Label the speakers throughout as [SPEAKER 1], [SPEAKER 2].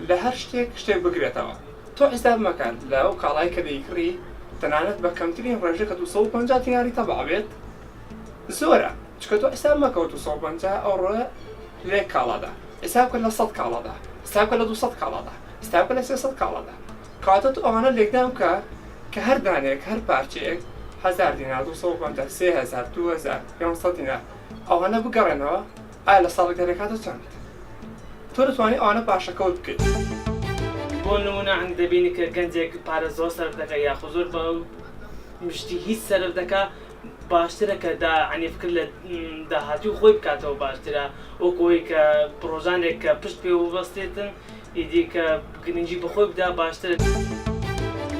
[SPEAKER 1] لە هەر شتێک بگرێتەوە. تۆ حیساب مەکەن لە ئەو کاڵای کە دەیکڕی تەنانەت بە کەمترین ڕێژەکە 250 دیناری تەبع بێت زۆرە، چکە تۆ حیساب مەکەوە 250 ئەوڕۆ لێ کاڵادا، حیساب کە لە 100 کاڵادا، حیساب کە لە 200 کاڵادا، حیساب کە لە 300 کاڵادا. کاتە تو ئەوانە لێکدام کە هەر دانێک هەر پارچەیەک 1000 دینار 250 3000 2000 500 دینار ئەوانە بگەڕێنەوە ئایا لە ساڵێک دەرێکاتە چەند؟ تۆ دەتوانێت ئەوانە پاشەکەوت بکەیت.
[SPEAKER 2] بۆ نمونە هەنگ دەبینی کە گەنجێک پارە زۆر سەرف دەکە یاخود زۆر بە مشتی هیچ سەرف دەکا باشترە کە عنی فکر لە داهاتی و خۆی بکاتەوە باشترە وەکەوەی کە پرۆژانێک کە پشت پێ وەبەستێتن ئیدی کە گرنگی بەخۆی بدا باشترە.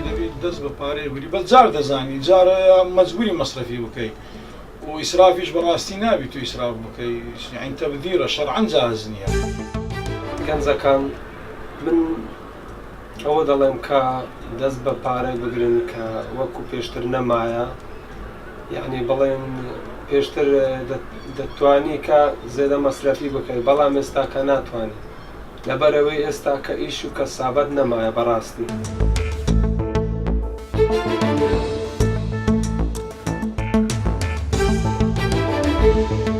[SPEAKER 3] دەبێت دەست بە پارەی بری بەس جار دەزانی جارە مەجبوری مەصرفی بکەیت و ئیسرافیش بەڕاستی نابی تو ئیسراف بکەیت یعنی تەبذیرە شەرعەن جائز نییە.
[SPEAKER 4] گەنجەکان من ئەوە دەڵێم کە دەست بە پارەی بگرن کە وەکو پێشتر نەمایە، یعنی بڵێن پێشتر دەتوانی کە زێدە مەصرفی بکەیت بەڵام ئێستا کە ناتوانێت لەبەرەوەی ئێستا کە ئیش و کەسابەت نەمایە بەڕاستی.
[SPEAKER 5] Thank you.